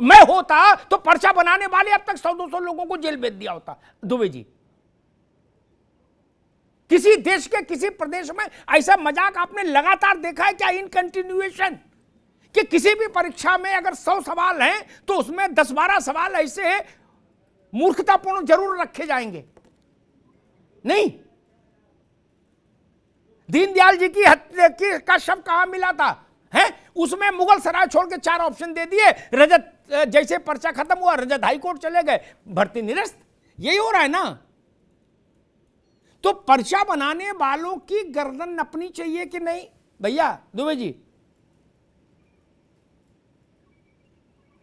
मैं होता तो पर्चा बनाने वाले अब तक 100-200 लोगों को जेल भेज दिया होता। दुबे जी, किसी देश के किसी प्रदेश में ऐसा मजाक आपने लगातार देखा है क्या, इन कंटिन्यूएशन, कि किसी भी परीक्षा में अगर 100 सवाल हैं तो उसमें 10-12 सवाल ऐसे मूर्खतापूर्ण जरूर रखे जाएंगे? नहीं। दीनदयाल जी की हत्या का शव कहां मिला था, है? उसमें मुगल सराय छोड़ के 4 ऑप्शन दे दिए, रजत जैसे पर्चा खत्म हुआ रजत हाईकोर्ट चले गए, भर्ती निरस्त। यही हो रहा है ना। तो पर्चा बनाने वालों की गर्दन नपनी चाहिए कि नहीं भैया दुबे जी?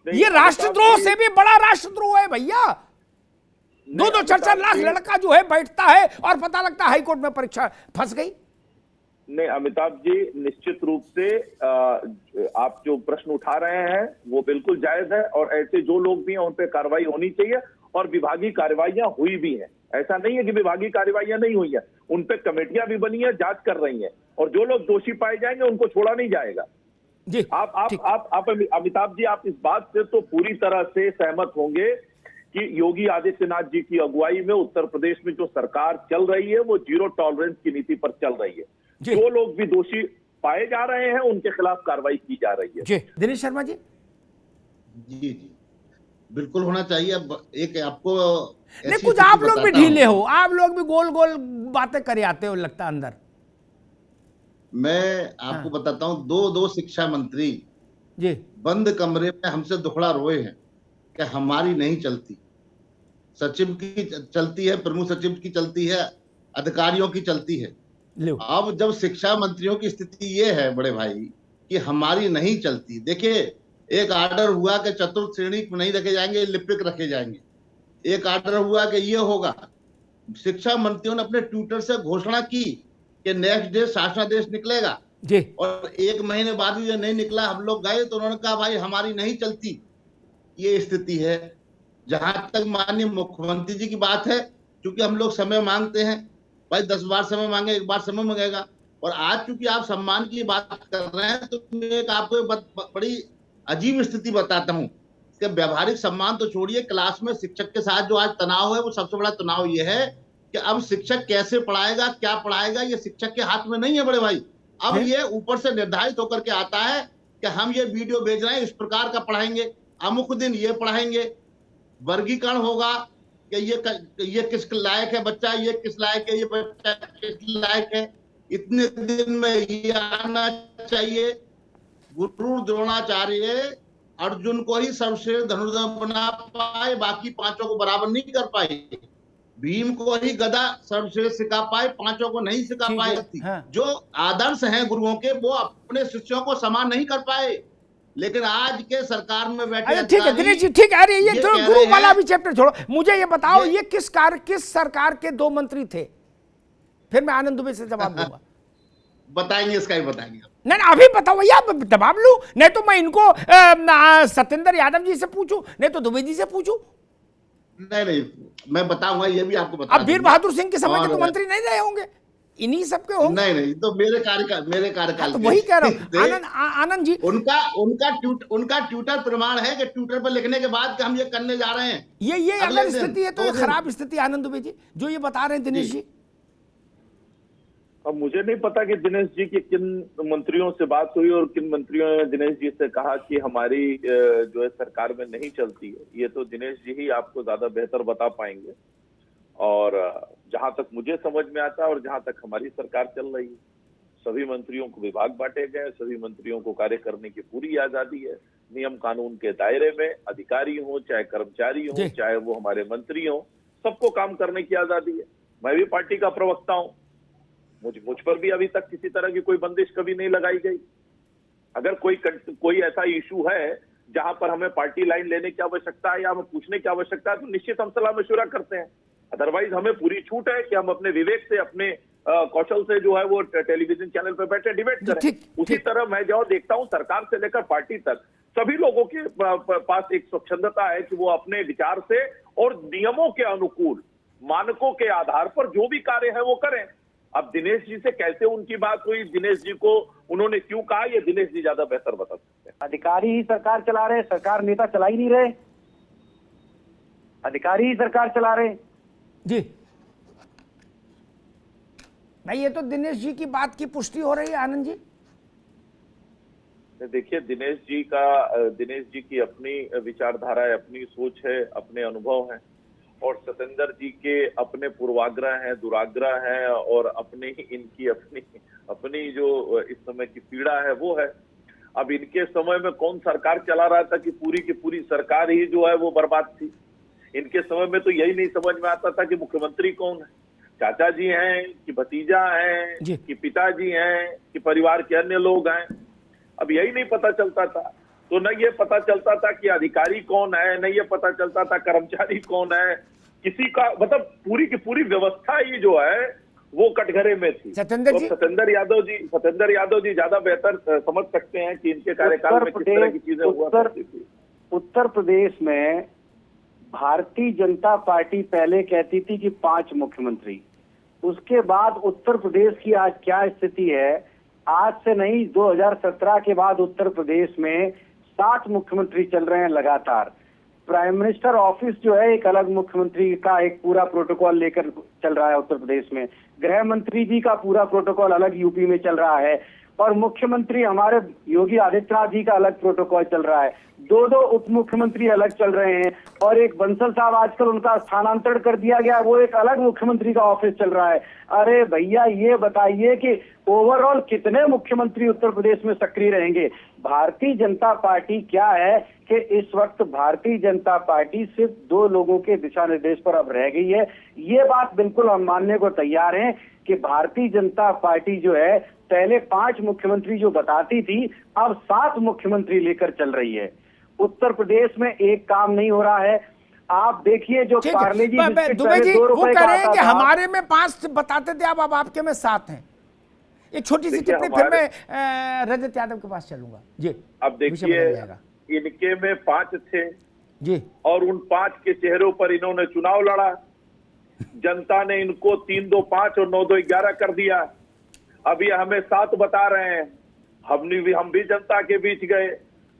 ये राष्ट्रद्रोह से भी बड़ा राष्ट्रद्रोह है भैया। 2-2 4-4 लाख लड़का जो है बैठता है और पता लगता है हाईकोर्ट में परीक्षा फंस गई। नहीं अमिताभ जी, निश्चित रूप से आप जो प्रश्न उठा रहे हैं वो बिल्कुल जायज है, और ऐसे जो लोग भी हैं उन पर कार्रवाई होनी चाहिए, और विभागीय कार्रवाइयां हुई भी हैं। ऐसा नहीं है कि विभागीय कार्रवाइयां नहीं हुई है, उन पे कमेटियां भी बनी है, जांच कर रही हैं, और जो लोग दोषी पाए जाएंगे उनको छोड़ा नहीं जाएगा जी। आप अमिताभ जी, आप इस बात से तो पूरी तरह से सहमत होंगे कि योगी आदित्यनाथ जी की अगुवाई में उत्तर प्रदेश में जो सरकार चल रही है वो जीरो टॉलरेंस की नीति पर चल रही है। जो लोग भी दोषी पाए जा रहे हैं उनके खिलाफ कार्रवाई की जा रही है। जी दिनेश शर्मा जी। जी बिल्कुल होना चाहिए। अब एक आपको नहीं, कुछ आप लोग भी ढीले हो, आप लोग भी गोल गोल बातें करे आते हो लगता अंदर। मैं आपको बताता हूं, दो शिक्षा मंत्री जी बंद कमरे में हमसे दुखड़ा रोए हैं कि हमारी नहीं चलती, सचिव की चलती है, प्रमुख सचिव की चलती है, अधिकारियों की चलती है। अब जब शिक्षा मंत्रियों की स्थिति ये है बड़े भाई कि हमारी नहीं चलती, देखिए एक आर्डर हुआ कि चतुर्थ श्रेणी नहीं रखे जाएंगे, लिपिक रखे जाएंगे। एक आर्डर हुआ कि ये होगा। शिक्षा मंत्रियों ने अपने ट्विटर से घोषणा की कि नेक्स्ट डे शासनादेश निकलेगा जी, और 1 महीने बाद भी ये नहीं निकला। हम लोग गए तो उन्होंने कहा भाई हमारी नहीं चलती। ये स्थिति है। जहां तक माननीय मुख्यमंत्री जी की बात है, क्योंकि हम लोग समय मांगते हैं, भाई 10 बार समय मांगे, 1 बार समय मांगेगा। और आज चूंकि आप सम्मान की बात कर रहे हैं तो मैं आपको बड़ी अजीब स्थिति बताता हूं कि व्यवहारिक सम्मान तो छोड़िए, क्लास में शिक्षक के साथ जो आज तनाव है वो सबसे बड़ा तनाव ये है कि अब शिक्षक कैसे पढ़ाएगा, क्या पढ़ाएगा, ये शिक्षक के हाथ में नहीं है बड़े भाई। अब ये ऊपर से निर्धारित होकर के आता है कि हम ये वीडियो भेज रहे हैं, इस प्रकार का पढ़ाएंगे, अमुक दिन ये पढ़ाएंगे। वर्गीकरण होगा कि ये किस लायक है बच्चा, ये किस लायक है, ये बच्चा किस लायक है, इतने दिन में ये आना चाहिए। गुरु द्रोणाचार्य अर्जुन को ही सर्वश्रेष्ठ धनुर्धर बना पाए, बाकी 5 को बराबर नहीं कर पाए। भीम को ही गदा सर्वश्रेष्ठ सिखा पाए, 5 को नहीं सिखा पाए। हाँ। जो आदर्श हैं गुरुओं के वो अपने शिष्यों को समान नहीं कर पाए। लेकिन आज के सरकार में बैठे, ठीक है दिनेश जी, ठीक है। अरे ये तो गुरु वाला भी चैप्टर छोड़ो, मुझे ये बताओ ये किस सरकार के 2 मंत्री थे? फिर मैं आनंद दुबे से जवाब दूंगा। बताएंगे, इसका ही बताएंगे। नहीं अभी बताओ भैया, जवाब लू, नहीं तो मैं इनको सत्येंद्र यादव जी से पूछूं, नहीं तो दुबे जी से पूछूं। नहीं मैं बताऊंगा, ये भी आपको बता। अब वीर बहादुर सिंह के समय के तो मंत्री नहीं रहे होंगे, इन्हीं सबके होंगे। नहीं तो मेरे कार्यकाल तो वही कह रहा हूँ आनंद जी। उनका ट्विटर प्रमाण है कि ट्विटर पर लिखने के बाद कि हम ये करने जा रहे हैं। ये अगर स्थिति है तो ये खराब स्थिति आनंद दुबे जी जो ये बता रहे हैं दिनेश जी। अब मुझे नहीं पता कि दिनेश जी की किन मंत्रियों से बात हुई और किन मंत्रियों ने दिनेश जी से कहा कि हमारी जो है सरकार में नहीं चलती है। ये तो दिनेश जी ही आपको ज्यादा बेहतर बता पाएंगे। और जहां तक मुझे समझ में आता है और जहां तक हमारी सरकार चल रही है, सभी मंत्रियों को विभाग बांटे गए, सभी मंत्रियों को कार्य करने की पूरी आजादी है। नियम कानून के दायरे में अधिकारी हो चाहे कर्मचारी हो चाहे वो हमारे मंत्री हो, सबको काम करने की आजादी है। मैं भी पार्टी का प्रवक्ता हूं, मुझ पर भी अभी तक किसी तरह की कोई बंदिश कभी नहीं लगाई गई। अगर कोई ऐसा इशू है जहां पर हमें पार्टी लाइन लेने की आवश्यकता है या हमें पूछने की आवश्यकता है तो निश्चित हम सलाह मशवरा करते हैं। अदरवाइज हमें पूरी छूट है कि हम अपने विवेक से, अपने कौशल से जो है वो टेलीविजन चैनल पर बैठे डिबेट करें। उसी तरह मैं जो देखता हूं सरकार से लेकर पार्टी तक सभी लोगों के पास एक स्वच्छंदता है कि वो अपने विचार से और नियमों के अनुकूल, मानकों के आधार पर जो भी कार्य है वो करें। अब दिनेश जी से कैसे उनकी बात हुई, दिनेश जी को उन्होंने क्यों कहा, ये दिनेश जी ज्यादा बेहतर बता सकते हैं। अधिकारी ही सरकार चला रहे, सरकार नेता चला ही नहीं रहे, अधिकारी ही सरकार चला रहे। जी नहीं, ये तो दिनेश जी की बात की पुष्टि हो रही है आनंद जी। देखिए, दिनेश जी की अपनी विचारधारा है, अपनी सोच है, अपने अनुभव हैं, और सतेंद्र जी के अपने पूर्वाग्रह हैं, दुराग्रह हैं, और इनकी अपनी जो इस समय की पीड़ा है वो है। अब इनके समय में कौन सरकार चला रहा था कि पूरी की पूरी सरकार ही जो है वो बर्बाद थी। इनके समय में तो यही नहीं समझ में आता था कि मुख्यमंत्री कौन है, चाचा जी हैं कि भतीजा है कि पिताजी हैं कि परिवार के अन्य लोग हैं। अब यही नहीं पता चलता था। तो न ये पता चलता था कि अधिकारी कौन है, न ये पता चलता था कर्मचारी कौन है, किसी का मतलब पूरी की पूरी व्यवस्था ही जो है वो कटघरे में थी। सतेंद्र जी, सतेंद्र यादव जी ज्यादा बेहतर समझ सकते हैं कि इनके कार्यकाल में किस तरह की चीजें हुआ करती थी। उत्तर प्रदेश में भारतीय जनता पार्टी पहले कहती थी कि 5 मुख्यमंत्री, उसके बाद उत्तर प्रदेश की आज क्या स्थिति है, आज से नहीं 2017 के बाद उत्तर प्रदेश में 7 मुख्यमंत्री चल रहे हैं लगातार। प्राइम मिनिस्टर ऑफिस जो है एक अलग मुख्यमंत्री का एक पूरा प्रोटोकॉल लेकर चल रहा है उत्तर प्रदेश में, गृह मंत्री जी का पूरा प्रोटोकॉल अलग यूपी में चल रहा है, और मुख्यमंत्री हमारे योगी आदित्यनाथ जी का अलग प्रोटोकॉल चल रहा है। 2 उप मुख्यमंत्री अलग चल रहे हैं, और एक बंसल साहब आजकल उनका स्थानांतरण कर दिया गया, वो एक अलग मुख्यमंत्री का ऑफिस चल रहा है। अरे भैया ये बताइए कि ओवरऑल कितने मुख्यमंत्री उत्तर प्रदेश में सक्रिय रहेंगे। भारतीय जनता पार्टी क्या है कि इस वक्त भारतीय जनता पार्टी सिर्फ 2 लोगों के दिशा निर्देश पर अब रह गई है। ये बात बिल्कुल हम मानने को तैयार हैं कि भारतीय जनता पार्टी जो है पहले 5 मुख्यमंत्री जो बताती थी, अब 7 मुख्यमंत्री लेकर चल रही है। उत्तर प्रदेश में एक काम नहीं हो रहा है। आप देखिए जो पार्ले जी दुबे जी वो कह रहे हैं कि हमारे में 5 बताते थे, अब आपके में 7 हैं। एक छोटी सी टिप्पणी, फिर मैं रजत यादव के पास चलूंगा जी। अब देखिए, इनके में 5 थे जी, और उन 5 के चेहरों पर इन्होंने चुनाव लड़ा। जनता ने इनको 3-2-5 और 9-2-11 कर दिया। अब ये हमें 7 बता रहे हैं। हम भी जनता के बीच गए,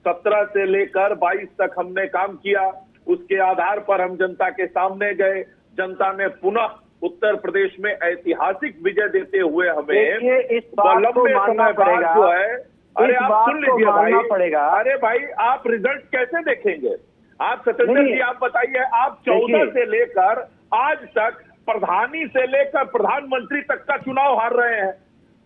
17 से लेकर 22 तक हमने काम किया। उसके आधार पर हम जनता के सामने गए। जनता ने पुनः उत्तर प्रदेश में ऐतिहासिक विजय देते हुए हमें लंबे समय बाद जो है, अरे आप सुन लीजिए भाई, अरे भाई आप रिजल्ट कैसे देखेंगे? आप सतेंद्र जी आप बताइए, आप 14 से लेकर आज तक प्रधानी से लेकर प्रधानमंत्री तक का चुनाव हार रहे हैं।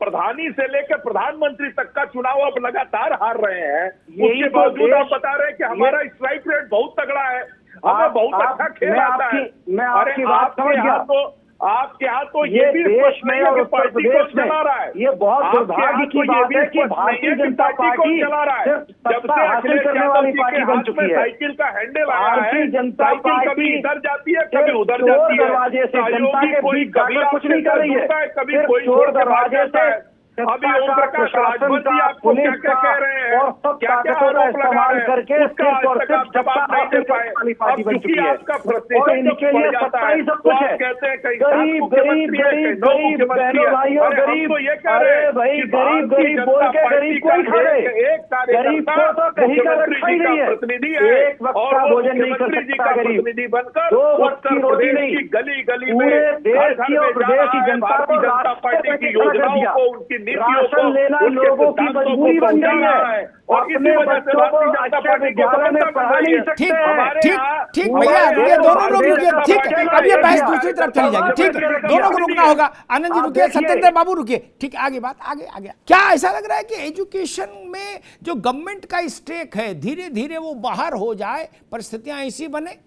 प्रधानी से लेकर प्रधानमंत्री तक का चुनाव अब लगातार हार रहे हैं। उसके बावजूद आप बता रहे हैं कि हमारा स्ट्राइक रेट बहुत तगड़ा है, हमें बहुत अच्छा खेल आता है। आपकी बात समझ गया। आपके यहाँ तो ये भी देश में और उत्तर प्रदेश में चला रहा है। ये बहुत दुर्भाग्य की बात है कि भारतीय जनता पार्टी चला रहा है। जब से हासिल करने वाली पार्टी बन चुकी है। साइकिल का हैंडल आया है, भारतीय जनता पार्टी कभी इधर जाती है, कभी उधर जाती है। दरवाजे से जनता के बीच जाकर कुछ नहीं कर रही है, कभी कोई चोर दरवाजे से अभी ओम प्रकाश राजभर आपको क्या क्या कह रहे हैं, क्या क्या आरोप लगा रहे हैं, उसका आज तक आप जवाब नहीं दे पाए। अब चूंकि आपका फ्रस्ट्रेशन जब बढ़ जाता है तो आप कहते हैं कहीं 7 मुख्यमंत्री है, कहीं 9 मुख्यमंत्री है। अरे हम तो ये कह रहे हैं कि भारतीय जनता पार्टी का एक कार्यकर्ता मुख्यमंत्री जी का प्रतिनिधि है और वो मुख्यमंत्री जी का प्रतिनिधि बनकर उत्तर प्रदेश की गली गली में घर घर में जा रहा है। भारतीय जनता पार्टी की योजनाओं को, उनकी राशन लेना लोगों की मजबूरी बन गई है, और इसी वजह से भारतीय जनता पार्टी विद्यालय में पढ़ा नहीं सकते हैं। ठीक भैया, ये दोनों लोग रुकिए। ठीक है, अब ये बहस दूसरी तरफ चली जाएगी। ठीक है, दोनों को रुकना होगा। आनंद जी रुकिए, सत्येंद्र बाबू रुकिए। ठीक है, आगे बात आगे। क्या ऐसा लग रहा है कि एजुकेशन में जो गवर्नमेंट का स्टेक है धीरे धीरे वो बाहर हो जाए, परिस्थितियां ऐसी बने,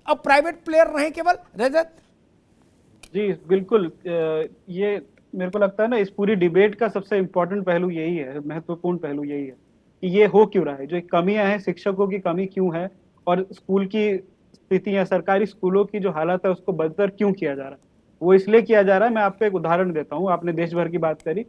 अब प्राइवेट प्लेयर रहे केवल? रजत जी बिल्कुल, ये मेरे को लगता है ना, इस पूरी डिबेट का सबसे इम्पोर्टेंट पहलू यही है, महत्वपूर्ण पहलू यही है कि ये हो क्यों रहा है, जो कमियां हैं, शिक्षकों की कमी क्यों है, और स्कूल की स्थितियां, सरकारी स्कूलों की जो हालत है उसको बदतर क्यों किया जा रहा है। वो इसलिए किया जा रहा है, मैं आपको एक उदाहरण देता हूँ। आपने देश भर की बात करी,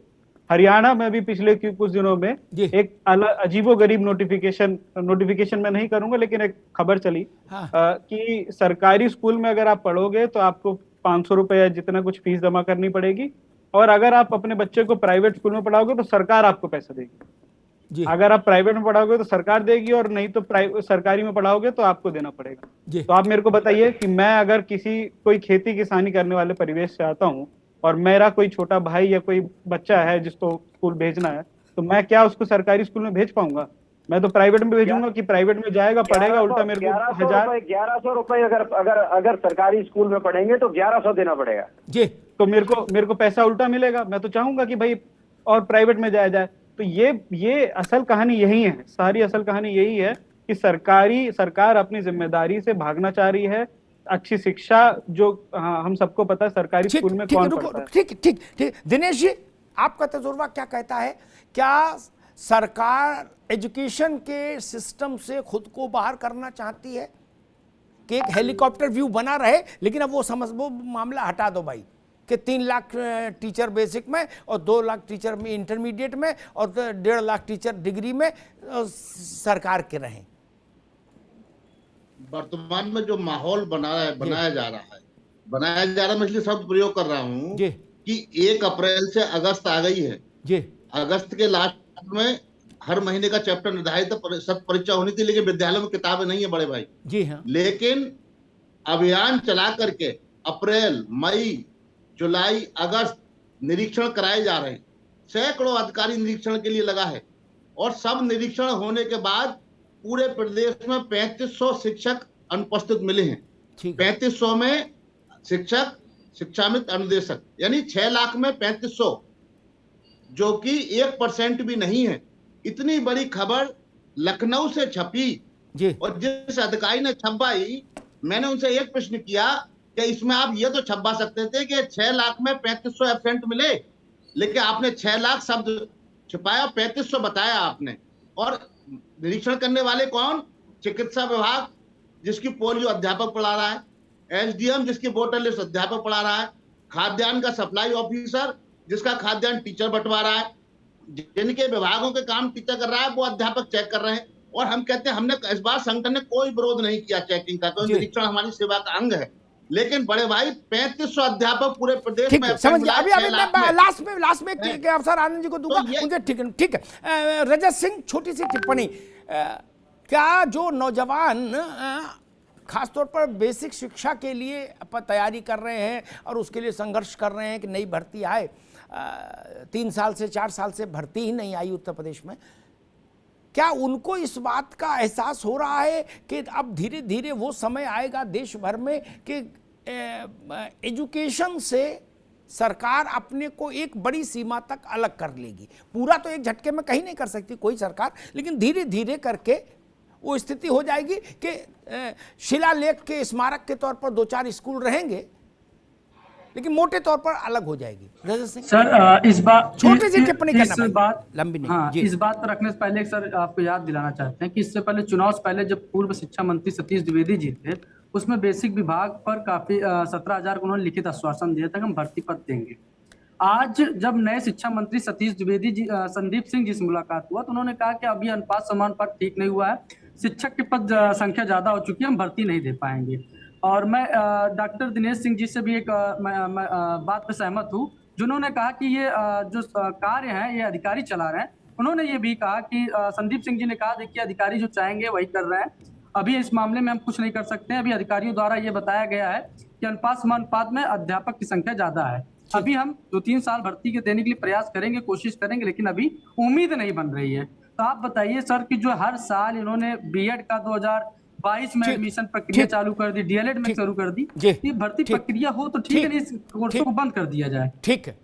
हरियाणा में भी पिछले कुछ दिनों में एक अजीबोगरीब नोटिफिकेशन मैं नहीं करूंगा, लेकिन एक खबर चली कि सरकारी स्कूल में अगर आप पढ़ोगे तो आपको 500 रुपए जितना कुछ फीस जमा करनी पड़ेगी, और अगर आप अपने बच्चे को प्राइवेट स्कूल में पढ़ाओगे तो सरकार आपको पैसा देगी। जी। अगर आप प्राइवेट में पढ़ाओगे तो सरकार देगी, और नहीं तो सरकारी में पढ़ाओगे तो आपको देना पड़ेगा। जी। तो आप मेरे को बताइए कि मैं अगर कोई खेती किसानी करने वाले परिवेश से आता हूँ और मेरा कोई छोटा भाई या कोई बच्चा है जिसको स्कूल भेजना है, तो मैं क्या उसको सरकारी स्कूल में भेज पाऊंगा? मैं तो प्राइवेट में भेजूंगा कि प्राइवेट में जाएगा, पढ़ेगा, उल्टा मेरे को 1100 रुपए अगर सरकारी स्कूल में पढ़ेंगे तो 1100 देना पड़ेगा जी। तो मेरे को पैसा उल्टा मिलेगा। मैं तो चाहूंगा कि भाई और प्राइवेट में जाया जाए। तो ये असल कहानी यही है, सारी असल कहानी यही है कि सरकार अपनी जिम्मेदारी से भागना चाह रही है। अच्छी शिक्षा जो हम सबको पता है सरकारी स्कूल में कौन पढ़ता है। ठीक। दिनेश जी, आपका तजुर्बा क्या कहता है? क्या सरकार एजुकेशन के सिस्टम से खुद को बाहर करना चाहती है कि एक हेलीकॉप्टर व्यू बना रहे, लेकिन अब वो मामला हटा दो भाई कि 3 लाख टीचर बेसिक में और 2 लाख टीचर में इंटरमीडिएट में और 1.5 लाख टीचर डिग्री में सरकार के रहें? वर्तमान में जो माहौल बनाया जा रहा है, मैं इसलिए शब्द प्रयोग कर रहा हूँ कि 1 अप्रैल से अगस्त आ गई है जी। अगस्त के लास्ट में हर महीने का चैप्टर निर्धारित परीक्षा होनी थी, लेकिन विद्यालय में किताबें नहीं है बड़े भाई जी। हाँ। लेकिन अभियान चला करके अप्रैल, मई, जुलाई, अगस्त निरीक्षण कराए जा रहे हैं। सैकड़ों अधिकारी निरीक्षण के लिए लगा है और सब निरीक्षण होने के बाद पूरे प्रदेश में 3500 शिक्षक अनुपस्थित मिले हैं। 3500 में शिक्षक, शिक्षामित्र, अनुदेशक, यानी 6 लाख में 3500, जो कि 1% भी नहीं है। इतनी बड़ी खबर लखनऊ से छपी जी। और जिस अधिकारी ने छपवाई, मैंने उनसे एक प्रश्न किया कि इसमें आप ये तो छपवा सकते थे कि 6 लाख में 3500 एब्सेंट मिले, लेकिन आपने 6 लाख शब्द छुपाया, 3500 बताया आपने। और निरीक्षण करने वाले कौन? चिकित्सा विभाग जिसकी पोलियो अध्यापक पढ़ा रहा है, एसडीएम जिसकी वोटर लिस्ट अध्यापक पढ़ा रहा है, खाद्यान्न का सप्लाई ऑफिसर जिसका खाद्यान्न टीचर बंटवा रहा है, जिनके विभागों के काम टीचर कर रहा है वो अध्यापक चेक कर रहे हैं। और हम कहते हैं हमने इस बार संगठन ने कोई विरोध नहीं किया चेकिंग का, क्योंकि निरीक्षण हमारी सेवा का अंग है। लेकिन बड़े भाई 3500 अध्यापक पूरे प्रदेश में समझ गया। अभी मैं लास्ट में के अवसर आनंद जी को दूंगा उनसे। ठीक है रजत सिंह, छोटी सी टिप्पणी। क्या जो नौजवान खासतौर पर बेसिक शिक्षा के लिए तैयारी कर रहे हैं और उसके लिए संघर्ष कर रहे हैं कि नई भर्ती आए, 3 साल से 4 साल से भर्ती ही नहीं आई उत्तर प्रदेश में, क्या उनको इस बात का एहसास हो रहा है कि अब धीरे धीरे वो समय आएगा देश भर में कि एजुकेशन से सरकार अपने को एक बड़ी सीमा तक अलग कर लेगी? पूरा तो एक झटके में कहीं नहीं कर सकती कोई सरकार, लेकिन धीरे धीरे करके वो स्थिति हो जाएगी कि शिलालेख के स्मारक के तौर पर 2-4 स्कूल रहेंगे, लेकिन मोटे तौर पर अलग हो जाएगी। रजत सिंह सर, इस बात छोटी सी टिप्पणी करना, बात लंबी नहीं। हाँ, इस बात पर रखने से पहले सर आपको याद दिलाना चाहते हैं कि इससे पहले चुनाव से पहले जब पूर्व शिक्षा मंत्री सतीश द्विवेदी जी थे, उसमें बेसिक विभाग पर काफी 17,000 को उन्होंने लिखित आश्वासन दिया था कि हम भर्ती पद देंगे। आज जब नए शिक्षा मंत्री सतीश द्विवेदी जी संदीप सिंह जी से मुलाकात हुआ तो उन्होंने कहा कि अभी अनुपात समानुपात ठीक नहीं हुआ है, शिक्षक के पद संख्या ज्यादा हो चुकी है, हम भर्ती नहीं दे पाएंगे। और मैं डॉक्टर दिनेश सिंह जी से भी एक बात पे सहमत हूँ, जिन्होंने कहा कि ये जो कार्य है ये अधिकारी चला रहे हैं। उन्होंने ये भी कहा कि संदीप सिंह जी ने कहा देखिए अधिकारी जो चाहेंगे वही कर रहे हैं, अभी इस मामले में हम कुछ नहीं कर सकते हैं। अभी अधिकारियों द्वारा ये बताया गया है कि अनुपात समानुपात में अध्यापक की संख्या ज्यादा है। अभी हम 2-3 साल भर्ती के देने के लिए प्रयास करेंगे, कोशिश करेंगे, लेकिन अभी उम्मीद नहीं बन रही है। तो आप बताइए सर कि जो हर साल इन्होंने बीएड का 2022 में एडमिशन प्रक्रिया चालू कर दी, डीएलएड में शुरू कर दी, ये भर्ती प्रक्रिया हो तो ठीक है, इस कोर्सों को बंद कर दिया जाए। ठीक है,